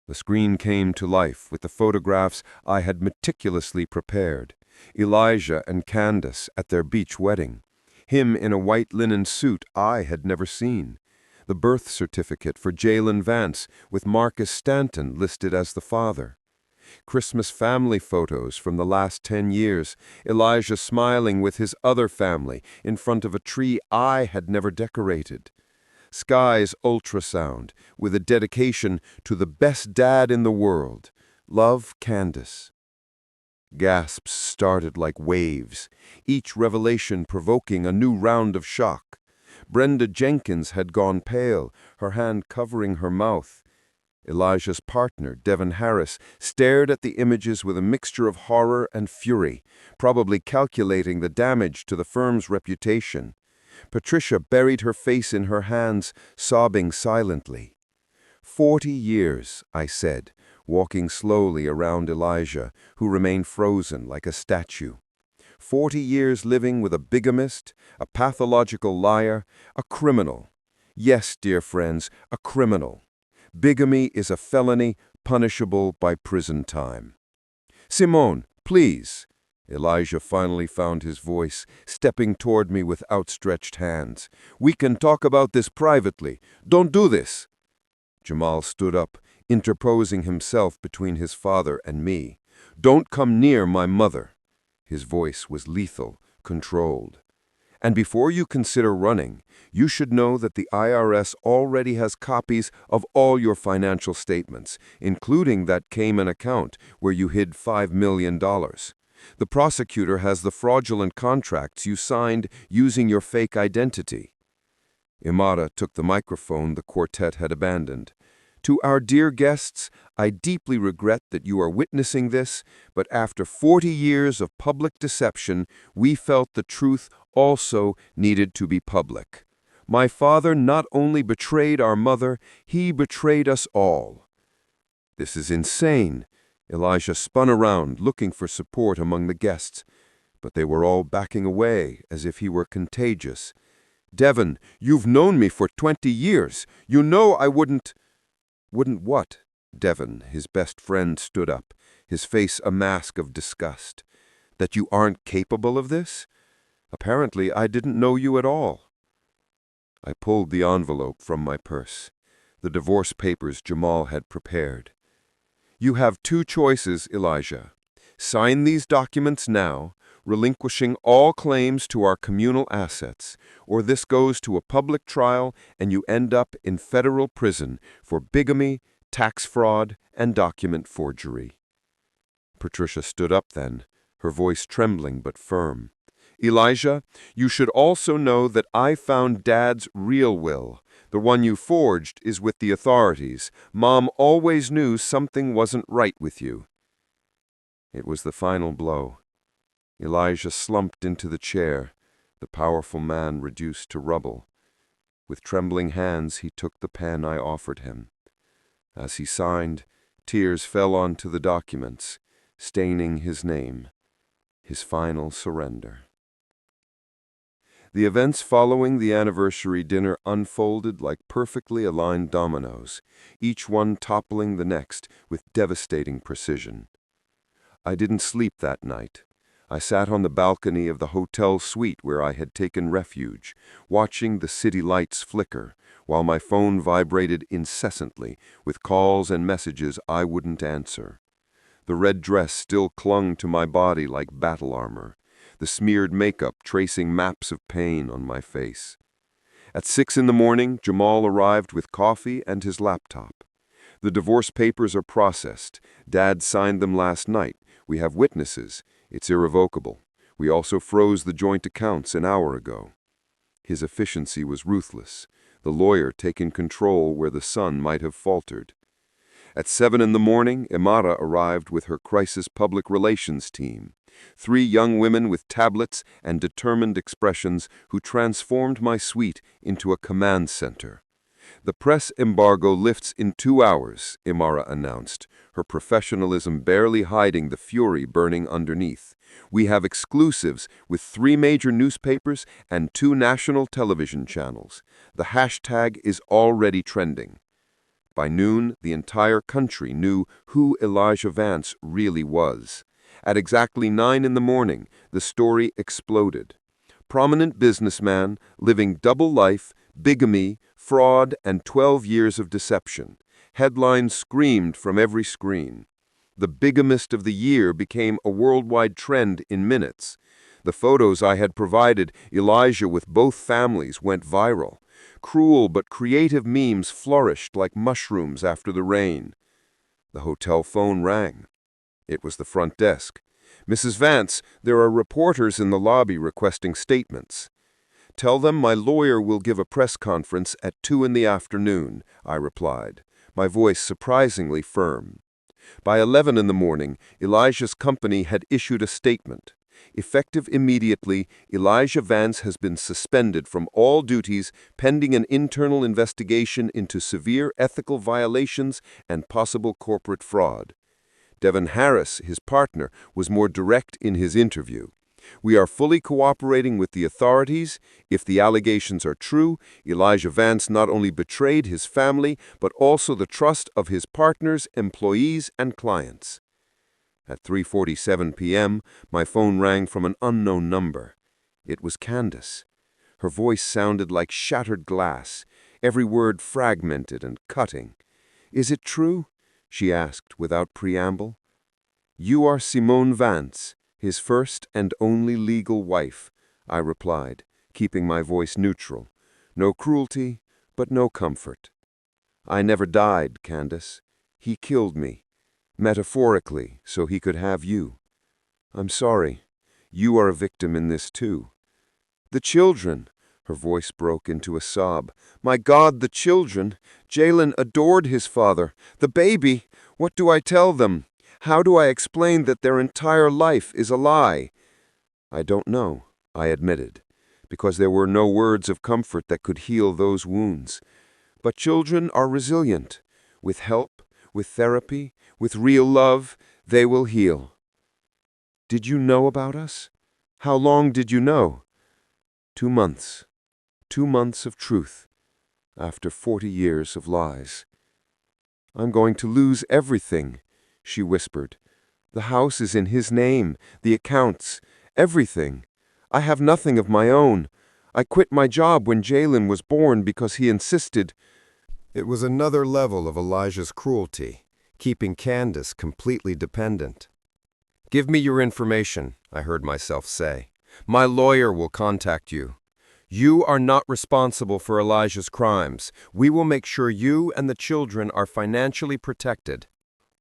The screen came to life with the photographs I had meticulously prepared. Elijah and Candace at their beach wedding. Him in a white linen suit I had never seen. The birth certificate for Jalen Vance with Marcus Stanton listed as the father. Christmas family photos from the last 10 years, Elijah smiling with his other family in front of a tree I had never decorated. Sky's ultrasound with a dedication to the best dad in the world. Love, Candace. Gasps started like waves, each revelation provoking a new round of shock. Brenda Jenkins had gone pale, her hand covering her mouth. Elijah's partner, Devin Harris, stared at the images with a mixture of horror and fury, probably calculating the damage to the firm's reputation. Patricia buried her face in her hands, sobbing silently. 40 years, I said, walking slowly around Elijah, who remained frozen like a statue. 40 years living with a bigamist, a pathological liar, a criminal. Yes, dear friends, a criminal. Bigamy is a felony punishable by prison time. "Simone, please." Elijah finally found his voice, stepping toward me with outstretched hands. "We can talk about this privately. Don't do this." Jamal stood up, interposing himself between his father and me. "Don't come near my mother." His voice was lethal, controlled. "And before you consider running, you should know that the IRS already has copies of all your financial statements, including that Cayman account where you hid $5 million. The prosecutor has the fraudulent contracts you signed using your fake identity." Imara took the microphone the quartet had abandoned. "To our dear guests, I deeply regret that you are witnessing this, but after 40 years of public deception, we felt the truth also needed to be public. My father not only betrayed our mother, he betrayed us all." "This is insane." Elijah spun around, looking for support among the guests, but they were all backing away as if he were contagious. "Devin, you've known me for 20 years. You know I wouldn't—" "Wouldn't what?" Devin, his best friend, stood up, his face a mask of disgust. "That you aren't capable of this? Apparently, I didn't know you at all." I pulled the envelope from my purse, the divorce papers Jamal had prepared. "You have two choices, Elijah. Sign these documents now, relinquishing all claims to our communal assets, or this goes to a public trial and you end up in federal prison for bigamy, tax fraud, and document forgery." Patricia stood up then, her voice trembling but firm. "Elijah, you should also know that I found Dad's real will. The one you forged is with the authorities. Mom always knew something wasn't right with you." It was the final blow. Elijah slumped into the chair, the powerful man reduced to rubble. With trembling hands, he took the pen I offered him. As he signed, tears fell onto the documents, staining his name. his final surrender. The events following the anniversary dinner unfolded like perfectly aligned dominoes, each one toppling the next with devastating precision. I didn't sleep that night. I sat on the balcony of the hotel suite where I had taken refuge, watching the city lights flicker, while my phone vibrated incessantly with calls and messages I wouldn't answer. The red dress still clung to my body like battle armor, the smeared makeup tracing maps of pain on my face. At 6 in the morning, Jamal arrived with coffee and his laptop. The divorce papers are processed. Dad signed them last night. We have witnesses. It's irrevocable. We also froze the joint accounts an hour ago. His efficiency was ruthless, the lawyer taking control where the son might have faltered. At 7 in the morning, Imara arrived with her crisis public relations team. 3 young women with tablets and determined expressions who transformed my suite into a command center. The press embargo lifts in 2 hours, Imara announced, her professionalism barely hiding the fury burning underneath. We have exclusives with 3 major newspapers and 2 national television channels. The hashtag is already trending. By noon, the entire country knew who Elijah Vance really was. At exactly 9 in the morning, the story exploded. Prominent businessman, living double life, bigamy, fraud, and 12 years of deception. Headlines screamed from every screen. The bigamist of the year became a worldwide trend in minutes. The photos I had provided Elijah with both families went viral. Cruel but creative memes flourished like mushrooms after the rain. The hotel phone rang. It was the front desk. "Mrs. Vance, there are reporters in the lobby requesting statements." "Tell them my lawyer will give a press conference at 2 in the afternoon," I replied, my voice surprisingly firm. By 11 in the morning, Elijah's company had issued a statement. Effective immediately, Elijah Vance has been suspended from all duties pending an internal investigation into severe ethical violations and possible corporate fraud. Devin Harris, his partner, was more direct in his interview. "We are fully cooperating with the authorities. If the allegations are true, Elijah Vance not only betrayed his family, but also the trust of his partners, employees, and clients." At 3:47 p.m., my phone rang from an unknown number. It was Candace. Her voice sounded like shattered glass, every word fragmented and cutting. "Is it true?" she asked without preamble. "You are Simone Vance, his first and only legal wife," I replied, keeping my voice neutral. "No cruelty, but no comfort." "I never died, Candace. He killed me. Metaphorically, so he could have you. I'm sorry. You are a victim in this too." "The children," her voice broke into a sob. "My God, the children! Jalen adored his father. The baby! What do I tell them? How do I explain that their entire life is a lie?" "I don't know," I admitted, because there were no words of comfort that could heal those wounds. "But children are resilient. With help, with therapy, with real love, they will heal." "Did you know about us? How long did you know?" 2 months. 2 months of truth, after 40 years of lies. "I'm going to lose everything," she whispered. "The house is in his name, the accounts, everything. I have nothing of my own. I quit my job when Jalen was born because he insisted." It was another level of Elijah's cruelty, keeping Candace completely dependent. "Give me your information," I heard myself say. "My lawyer will contact you. You are not responsible for Elijah's crimes. We will make sure you and the children are financially protected."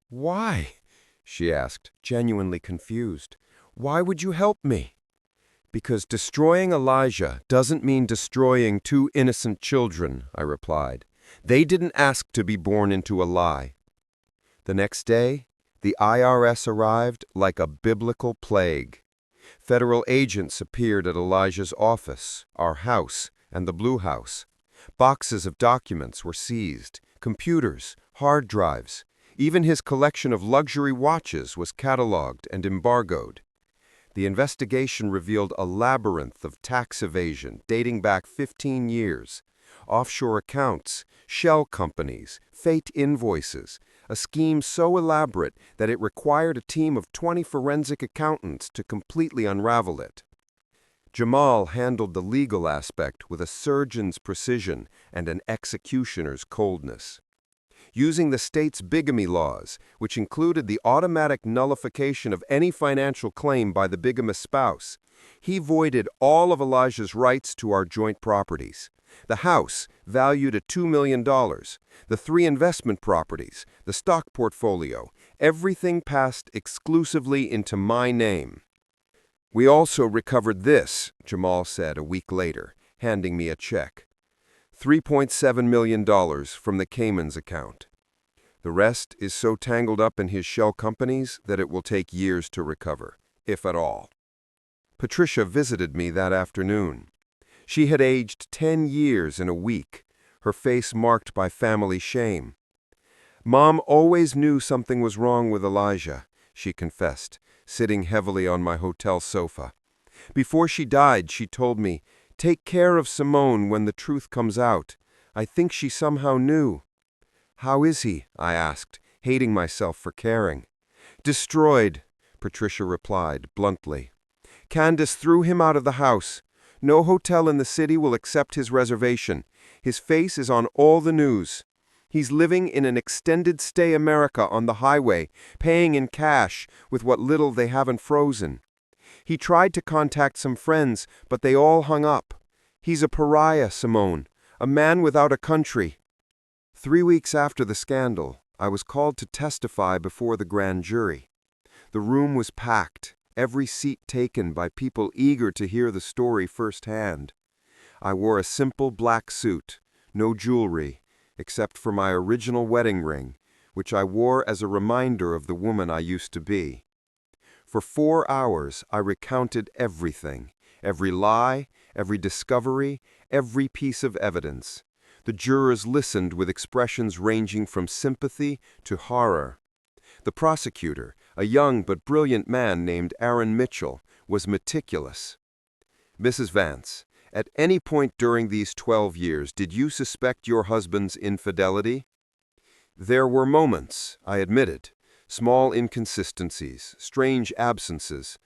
"Why?" she asked, genuinely confused. "Why would you help me?" "Because destroying Elijah doesn't mean destroying 2 innocent children," I replied. "They didn't ask to be born into a lie." The next day, the IRS arrived like a biblical plague. Federal agents appeared at Elijah's office, our house, and the Blue House. Boxes of documents were seized, computers, hard drives. Even his collection of luxury watches was cataloged and embargoed. The investigation revealed a labyrinth of tax evasion dating back 15 years. Offshore accounts, shell companies, fake invoices, a scheme so elaborate that it required a team of 20 forensic accountants to completely unravel it. Jamal handled the legal aspect with a surgeon's precision and an executioner's coldness. Using the state's bigamy laws, which included the automatic nullification of any financial claim by the bigamous spouse, he voided all of Elijah's rights to our joint properties. The house, valued at $2 million, the 3 investment properties, the stock portfolio, everything passed exclusively into my name. "We also recovered this," Jamal said a week later, handing me a check. $3.7 million from the Cayman's account. The rest is so tangled up in his shell companies that it will take years to recover, if at all. Patricia visited me that afternoon. She had aged 10 years in a week, her face marked by family shame. "Mom always knew something was wrong with Elijah," she confessed, sitting heavily on my hotel sofa. "Before she died, she told me, 'Take care of Simone when the truth comes out.' I think she somehow knew." "How is he?" I asked, hating myself for caring. "Destroyed," Patricia replied, bluntly. "Candace threw him out of the house. No hotel in the city will accept his reservation. His face is on all the news. He's living in an extended stay America on the highway, paying in cash with what little they haven't frozen. He tried to contact some friends, but they all hung up. He's a pariah, Simone, a man without a country." 3 weeks after the scandal, I was called to testify before the grand jury. The room was packed, every seat taken by people eager to hear the story firsthand. I wore a simple black suit, no jewelry, except for my original wedding ring, which I wore as a reminder of the woman I used to be. For 4 hours, I recounted everything, every lie, every discovery, every piece of evidence. The jurors listened with expressions ranging from sympathy to horror. The prosecutor, a young but brilliant man named Aaron Mitchell, was meticulous. "Mrs. Vance, at any point during these 12 years, did you suspect your husband's infidelity?" "There were moments," I admitted, "small inconsistencies, strange absences.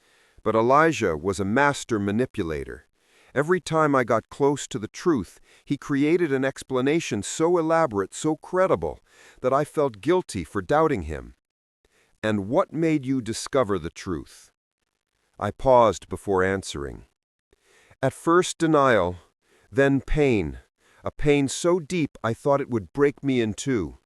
But Elijah was a master manipulator. Every time I got close to the truth, he created an explanation so elaborate, so credible, that I felt guilty for doubting him." "And what made you discover the truth?" I paused before answering. "At first denial, then pain, a pain so deep I thought it would break me in two.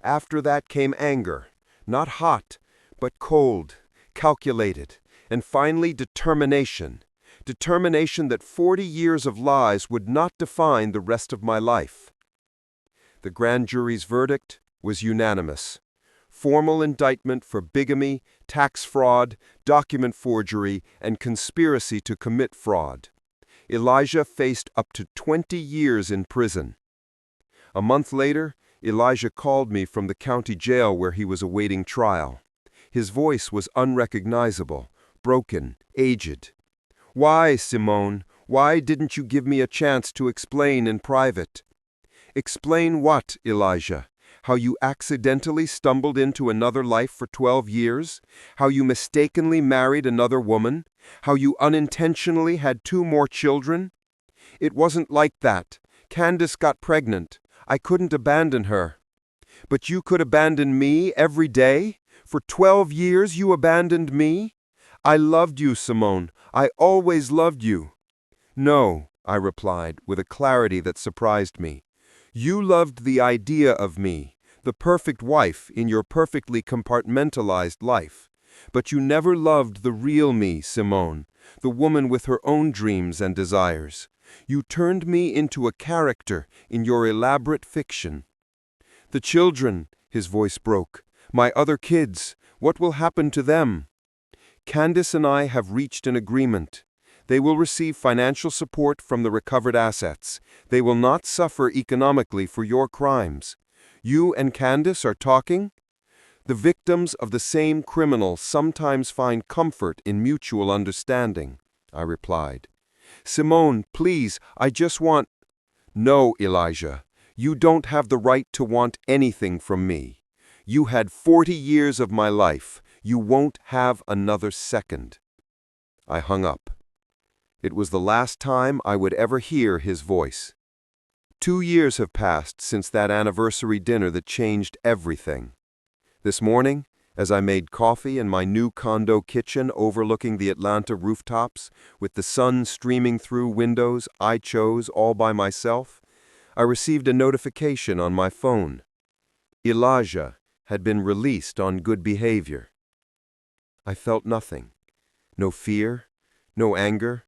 After that came anger, not hot, but cold, calculated, and finally determination. Determination that 40 years of lies would not define the rest of my life." The grand jury's verdict was unanimous. Formal indictment for bigamy, tax fraud, document forgery, and conspiracy to commit fraud. Elijah faced up to 20 years in prison. A month later, Elijah called me from the county jail where he was awaiting trial. His voice was unrecognizable, broken, aged. "Why, Simone, why didn't you give me a chance to explain in private?" "Explain what, Elijah? How you accidentally stumbled into another life for 12 years? How you mistakenly married another woman? How you unintentionally had 2 more children?" "It wasn't like that. Candace got pregnant. I couldn't abandon her." "But you could abandon me every day? For 12 years you abandoned me?" "I loved you, Simone. I always loved you." "No," I replied, with a clarity that surprised me. "You loved the idea of me, the perfect wife in your perfectly compartmentalized life. But you never loved the real me, Simone, the woman with her own dreams and desires. You turned me into a character in your elaborate fiction." "The children," his voice broke. "My other kids, what will happen to them?" "Candace and I have reached an agreement. They will receive financial support from the recovered assets. They will not suffer economically for your crimes. You and Candace are talking?" The victims of the same criminal sometimes find comfort in mutual understanding, I replied. Simone, please, I just want— No, Elijah, you don't have the right to want anything from me. You had 40 years of my life. You won't have another second. I hung up. It was the last time I would ever hear his voice. 2 years have passed since that anniversary dinner that changed everything. This morning, as I made coffee in my new condo kitchen overlooking the Atlanta rooftops, with the sun streaming through windows I chose all by myself, I received a notification on my phone. Elijah had been released on good behavior. I felt nothing. No fear, no anger,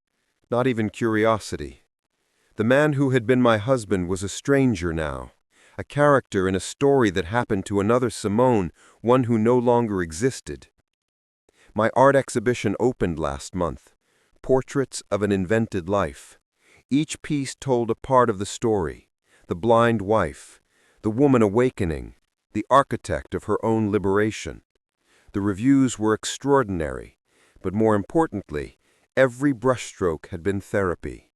not even curiosity. The man who had been my husband was a stranger now, a character in a story that happened to another Simone, one who no longer existed. My art exhibition opened last month, Portraits of an Invented Life. Each piece told a part of the story: the blind wife, the woman awakening, the architect of her own liberation. The reviews were extraordinary, but more importantly, every brushstroke had been therapy.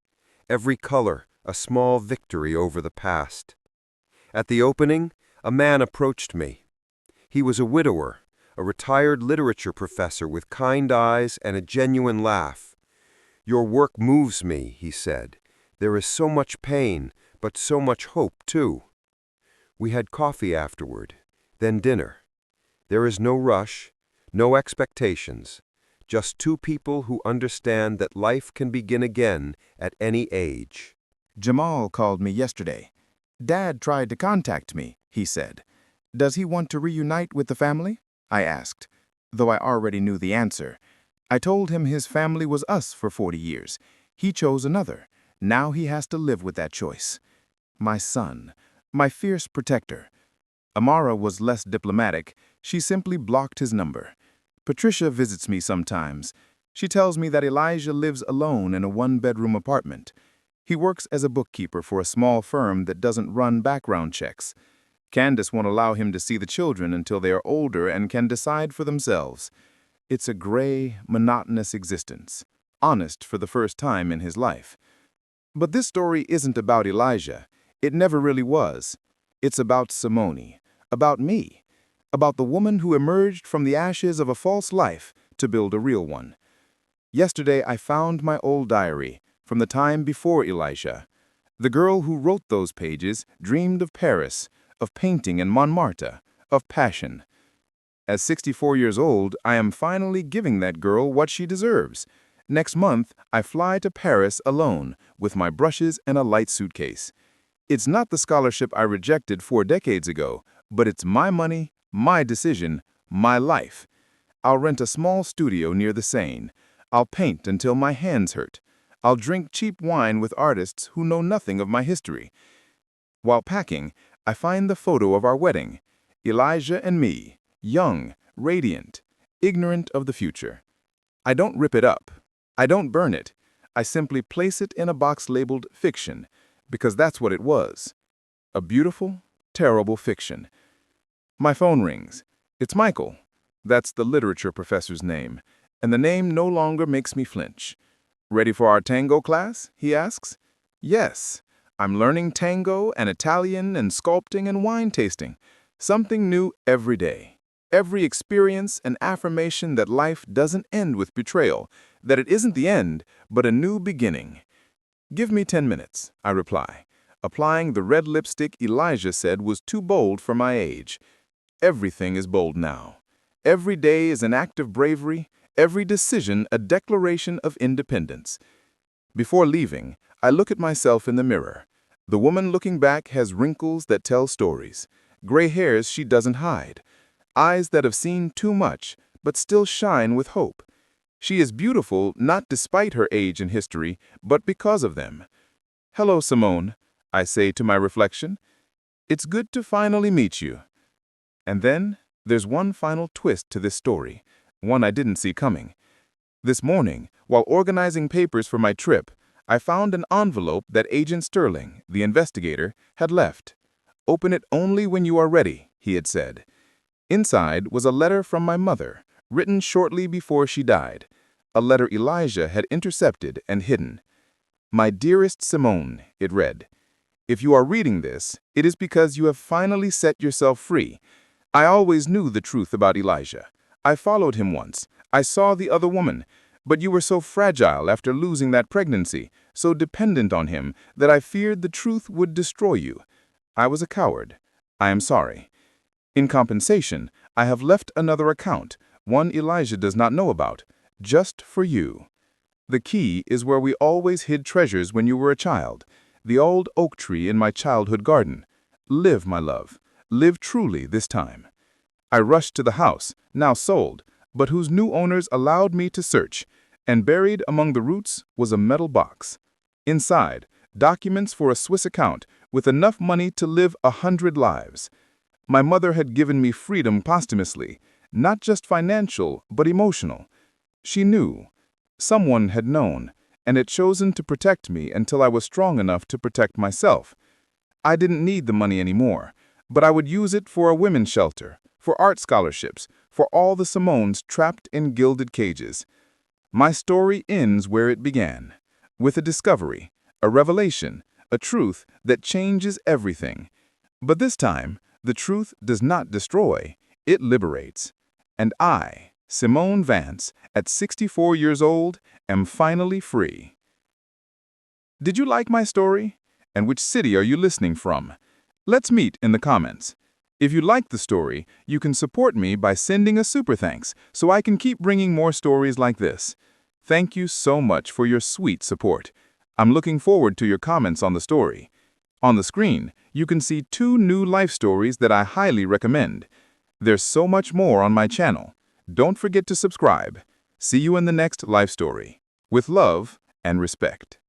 Every color, a small victory over the past. At the opening, a man approached me. He was a widower, a retired literature professor with kind eyes and a genuine laugh. Your work moves me, he said. There is so much pain, but so much hope, too. We had coffee afterward, then dinner. There is no rush, no expectations, just two people who understand that life can begin again at any age. Jamal called me yesterday. Dad tried to contact me, he said. Does he want to reunite with the family? I asked, though I already knew the answer. I told him his family was us for 40 years. He chose another. Now he has to live with that choice. My son, my fierce protector. Amara was less diplomatic. She simply blocked his number. Patricia visits me sometimes. She tells me that Elijah lives alone in a one-bedroom apartment. He works as a bookkeeper for a small firm that doesn't run background checks. Candace won't allow him to see the children until they are older and can decide for themselves. It's a gray, monotonous existence, honest for the first time in his life. But this story isn't about Elijah. It never really was. It's about Simone, about me, about the woman who emerged from the ashes of a false life to build a real one. Yesterday I found my old diary from the time before Elijah. The girl who wrote those pages dreamed of Paris, of painting in Montmartre, of passion. At 64 years old, I am finally giving that girl what she deserves. Next month, I fly to Paris alone with my brushes and a light suitcase. It's not the scholarship I rejected 4 decades ago, but it's my money, my decision, my life. I'll rent a small studio near the Seine. I'll paint until my hands hurt. I'll drink cheap wine with artists who know nothing of my history. While packing, I find the photo of our wedding. Elijah and me, young, radiant, ignorant of the future. I don't rip it up. I don't burn it. I simply place it in a box labeled fiction, because that's what it was. A beautiful, terrible fiction. My phone rings. It's Michael. That's the literature professor's name, and the name no longer makes me flinch. Ready for our tango class? He asks. Yes. I'm learning tango and Italian and sculpting and wine tasting. Something new every day. Every experience an affirmation that life doesn't end with betrayal, that it isn't the end, but a new beginning. Give me 10 minutes, I reply, applying the red lipstick Elijah said was too bold for my age. Everything is bold now. Every day is an act of bravery, every decision a declaration of independence. Before leaving, I look at myself in the mirror. The woman looking back has wrinkles that tell stories, gray hairs she doesn't hide, eyes that have seen too much but still shine with hope. She is beautiful not despite her age and history, but because of them. Hello, Simone, I say to my reflection. It's good to finally meet you. And then there's one final twist to this story, one I didn't see coming. This morning, while organizing papers for my trip, I found an envelope that Agent Sterling, the investigator, had left. Open it only when you are ready, he had said. Inside was a letter from my mother, written shortly before she died, a letter Elijah had intercepted and hidden. "My dearest Simone," it read, "if you are reading this, it is because you have finally set yourself free. I always knew the truth about Elijah. I followed him once. I saw the other woman. But you were so fragile after losing that pregnancy, so dependent on him, that I feared the truth would destroy you. I was a coward. I am sorry. In compensation, I have left another account, one Elijah does not know about, just for you. The key is where we always hid treasures when you were a child, the old oak tree in my childhood garden. Live, my love. Live truly this time." I rushed to the house, now sold, but whose new owners allowed me to search, and buried among the roots was a metal box. Inside, documents for a Swiss account with enough money to live 100 lives. My mother had given me freedom posthumously, not just financial, but emotional. She knew. Someone had known, and had chosen to protect me until I was strong enough to protect myself. I didn't need the money anymore, but I would use it for a women's shelter, for art scholarships, for all the Simones trapped in gilded cages. My story ends where it began, with a discovery, a revelation, a truth that changes everything. But this time, the truth does not destroy, it liberates. And I, Simone Vance, at 64 years old, am finally free. Did you like my story? And which city are you listening from? Let's meet in the comments. If you like the story, you can support me by sending a super thanks so I can keep bringing more stories like this. Thank you so much for your sweet support. I'm looking forward to your comments on the story. On the screen, you can see 2 new life stories that I highly recommend. There's so much more on my channel. Don't forget to subscribe. See you in the next life story. With love and respect.